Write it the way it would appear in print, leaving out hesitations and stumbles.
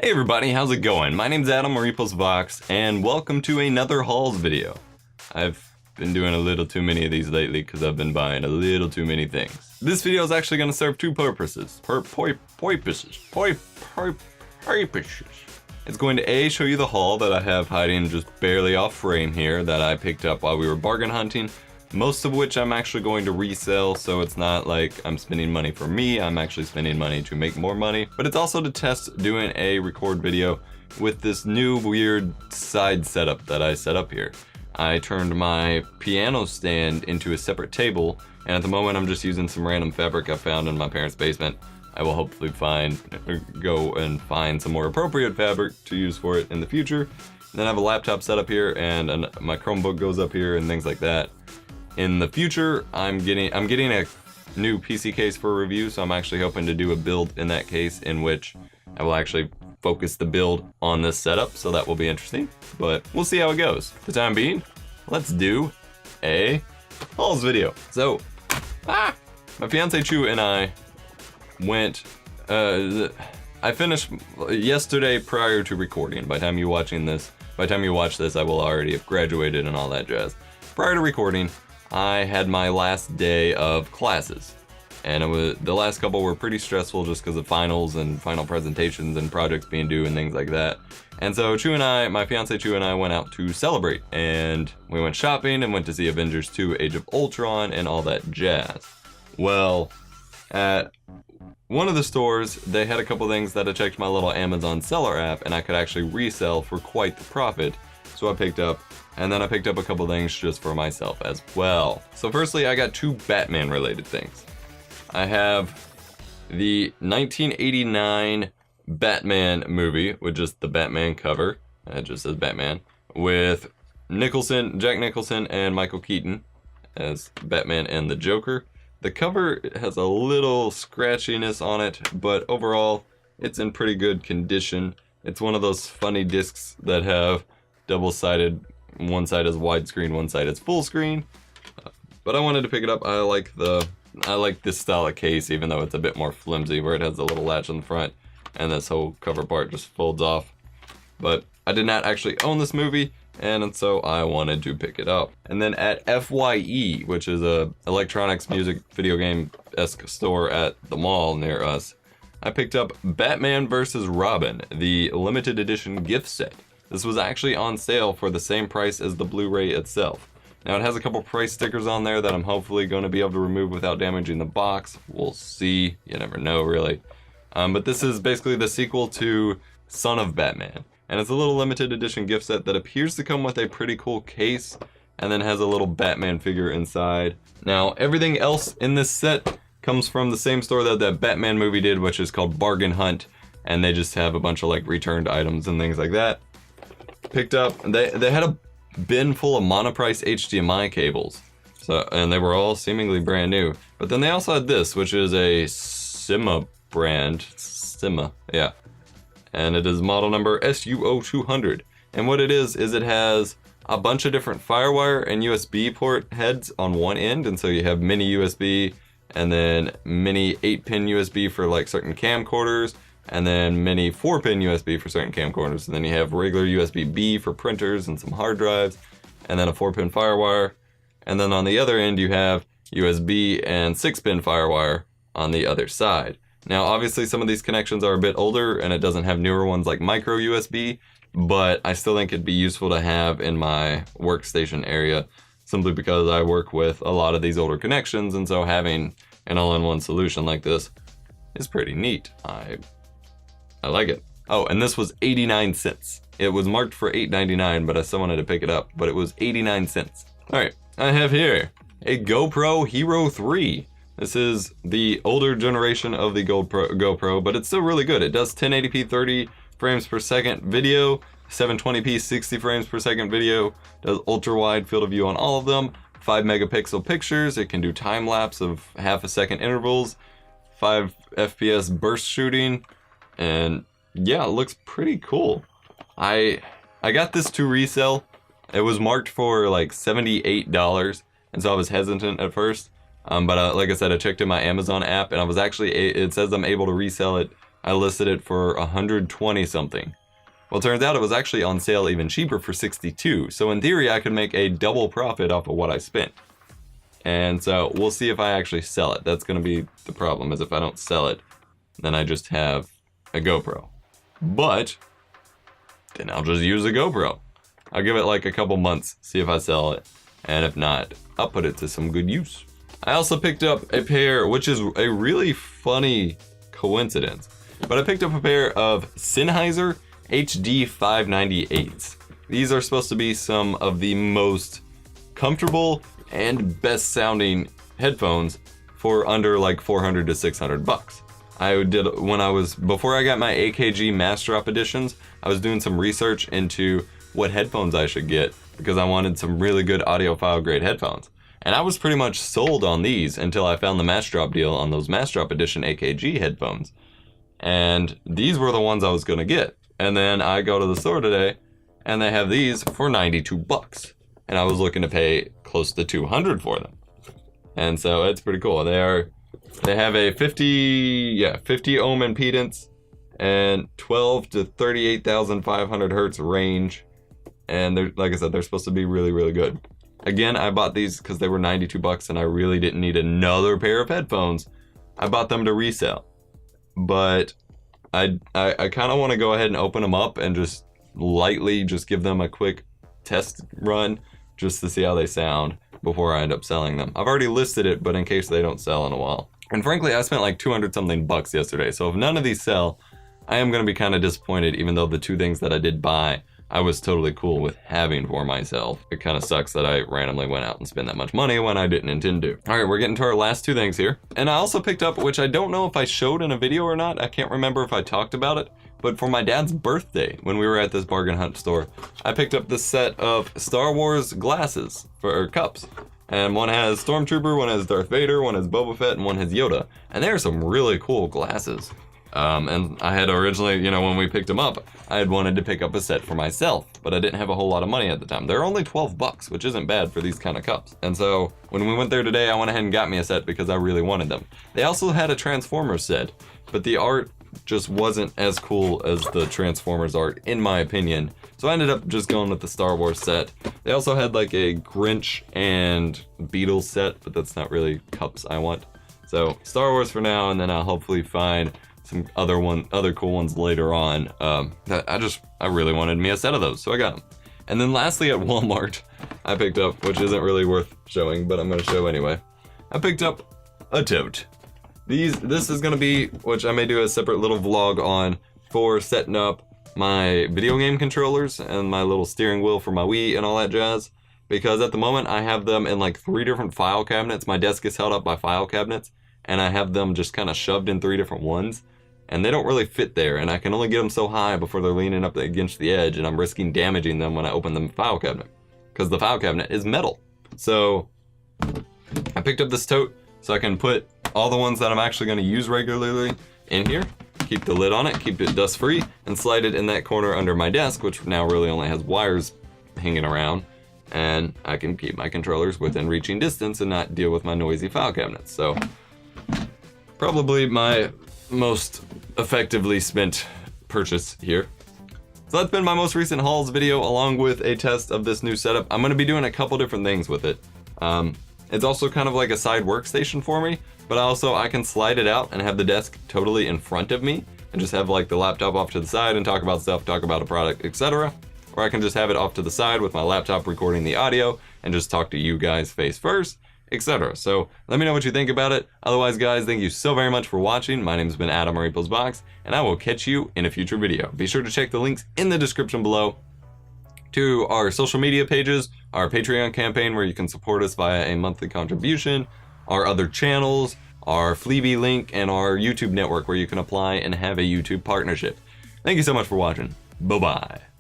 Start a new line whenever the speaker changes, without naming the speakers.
Hey everybody, how's it going? My name's Adam or Epos Vox, and welcome to another hauls video. I've been doing a little too many of these lately because I've been buying a little too many things. This video is actually going to serve two purposes. It's going to A, show you the haul that I have hiding just barely off frame here that I picked up while we were bargain hunting. Most of which I'm actually going to resell, so it's not like I'm spending money for me, I'm actually spending money to make more money. But it's also to test doing a record video with this new weird side setup that I set up here. I turned my piano stand into a separate table, and at the moment I'm just using some random fabric I found in my parents' basement. I will hopefully go and find some more appropriate fabric to use for it in the future. Then I have a laptop set up here, and my Chromebook goes up here and things like that. In the future, I'm getting a new PC case for review, so I'm actually hoping to do a build in that case in which I will actually focus the build on this setup, so that will be interesting, but we'll see how it goes. For the time being, let's do a hauls video. So, my fiance Chu and I went, I finished yesterday prior to recording. By the time you watch this, I will already have graduated and all that jazz. Prior to recording, I had my last day of classes, and the last couple were pretty stressful just because of finals and final presentations and projects being due and things like that. And so my fiance Chu and I went out to celebrate, and we went shopping and went to see Avengers 2 Age of Ultron and all that jazz. Well, at one of the stores, they had a couple things that I checked my little Amazon seller app and I could actually resell for quite the profit, so I picked up. And then I picked up a couple things just for myself as well. So firstly, I got two Batman related things. I have the 1989 Batman movie with just the Batman cover. It just says Batman. With Jack Nicholson and Michael Keaton as Batman and the Joker. The cover has a little scratchiness on it, but overall, it's in pretty good condition. It's one of those funny discs that have double-sided. One side is widescreen, one side is full screen. But I wanted to pick it up. I like this style of case, even though it's a bit more flimsy, where it has a little latch on the front, and this whole cover part just folds off. But I did not actually own this movie, and so I wanted to pick it up. And then at FYE, which is a electronics, music, video game-esque store at the mall near us, I picked up Batman vs. Robin, the limited edition gift set. This was actually on sale for the same price as the Blu-ray itself. Now it has a couple price stickers on there that I'm hopefully going to be able to remove without damaging the box. We'll see, you never know really. But this is basically the sequel to Son of Batman. And it's a little limited edition gift set that appears to come with a pretty cool case and then has a little Batman figure inside. Now everything else in this set comes from the same store that that Batman movie did, which is called Bargain Hunt. And they just have a bunch of like returned items and things like that. Picked up, they had a bin full of monoprice HDMI cables, and they were all seemingly brand new. But then they also had this, which is a Sima brand, yeah, and it is model number SUO200. And what it is it has a bunch of different FireWire and USB port heads on one end, and so you have mini USB and then mini 8-pin USB for like certain camcorders, and then mini 4-pin USB for certain camcorders, and then you have regular USB-B for printers and some hard drives, and then a 4-pin FireWire, and then on the other end you have USB and 6-pin FireWire on the other side. Now obviously some of these connections are a bit older and it doesn't have newer ones like micro USB, but I still think it'd be useful to have in my workstation area, simply because I work with a lot of these older connections, and so having an all-in-one solution like this is pretty neat. I like it. Oh, and this was 89 cents. It was marked for $8.99, but I still wanted to pick it up, but it was 89 cents. All right, I have here a GoPro Hero 3. This is the older generation of the GoPro, but it's still really good. It does 1080p 30 frames per second video, 720p 60 frames per second video, does ultra wide field of view on all of them, 5 megapixel pictures, it can do time lapse of half-a-second intervals, 5 FPS burst shooting, and yeah, it looks pretty cool. I got this to resell. It was marked for like $78, and so I was hesitant at first. But like I said, I checked in my Amazon app, and I was actually, it says I'm able to resell it I listed it for 120 something. Well, it turns out it was actually on sale even cheaper for 62. So in theory, I could make a double profit off of what I spent. And so we'll see if I actually sell it. That's going to be the problem, is if I don't sell it, then I just have a GoPro. But then I'll just use a GoPro. I'll give it like a couple months, see if I sell it. And if not, I'll put it to some good use. I also picked up a pair, which is a really funny coincidence, but I picked up a pair of Sennheiser HD 598s. These are supposed to be some of the most comfortable and best sounding headphones for under like 400 to 600 bucks. I did, before I got my AKG Master Drop editions, I was doing some research into what headphones I should get because I wanted some really good audiophile grade headphones. And I was pretty much sold on these until I found the Master Drop deal on those Master Drop edition AKG headphones. And these were the ones I was gonna get. And then I go to the store today and they have these for 92 bucks. And I was looking to pay close to 200 for them. And so it's pretty cool. They have a 50 ohm impedance and 12 to 38,500 hertz range. And they're, like I said, they're supposed to be really, really good. Again, I bought these because they were 92 bucks and I really didn't need another pair of headphones. I bought them to resell. But I kind of want to go ahead and open them up and just lightly just give them a quick test run just to see how they sound before I end up selling them. I've already listed it, but in case they don't sell in a while. And frankly, I spent like 200 something bucks yesterday. So if none of these sell, I am going to be kind of disappointed, even though the two things that I did buy, I was totally cool with having for myself. It kind of sucks that I randomly went out and spent that much money when I didn't intend to. All right, we're getting to our last two things here. And I also picked up, which I don't know if I showed in a video or not. I can't remember if I talked about it, but for my dad's birthday, when we were at this bargain hunt store, I picked up this set of Star Wars glasses, or cups. And one has Stormtrooper, one has Darth Vader, one has Boba Fett, and one has Yoda. And they are some really cool glasses. And I had originally, when we picked them up, I had wanted to pick up a set for myself, but I didn't have a whole lot of money at the time. They're only 12 bucks, which isn't bad for these kind of cups. And so when we went there today, I went ahead and got me a set because I really wanted them. They also had a Transformers set, but the art just wasn't as cool as the Transformers art, in my opinion. So I ended up just going with the Star Wars set. They also had like a Grinch and Beatles set, but that's not really cups I want. So Star Wars for now, and then I'll hopefully find some other cool ones later on. I really wanted me a set of those, so I got them. And then lastly at Walmart, I picked up, which isn't really worth showing, but I'm gonna show anyway. I picked up a tote. This is gonna be, which I may do a separate little vlog on, for setting up my video game controllers and my little steering wheel for my Wii and all that jazz. Because at the moment I have them in like 3 different file cabinets. My desk is held up by file cabinets, and I have them just kind of shoved in 3 different ones. And they don't really fit there, and I can only get them so high before they're leaning up against the edge, and I'm risking damaging them when I open the file cabinet, because the file cabinet is metal. So I picked up this tote so I can put all the ones that I'm actually going to use regularly in here, keep the lid on it, keep it dust free, and slide it in that corner under my desk, which now really only has wires hanging around, and I can keep my controllers within reaching distance and not deal with my noisy file cabinets. So probably my most effectively spent purchase here. So that's been my most recent hauls video, along with a test of this new setup. I'm going to be doing a couple different things with it. It's also kind of like a side workstation for me, but also I can slide it out and have the desk totally in front of me and just have like the laptop off to the side and talk about stuff, talk about a product, etc. Or I can just have it off to the side with my laptop recording the audio and just talk to you guys face first, etc. So let me know what you think about it. Otherwise, guys, thank you so very much for watching. My name's been Adam or Epos Box, and I will catch you in a future video. Be sure to check the links in the description below to our social media pages, our Patreon campaign where you can support us via a monthly contribution, our other channels, our Fleabee link, and our YouTube network where you can apply and have a YouTube partnership. Thank you so much for watching. Bye-bye.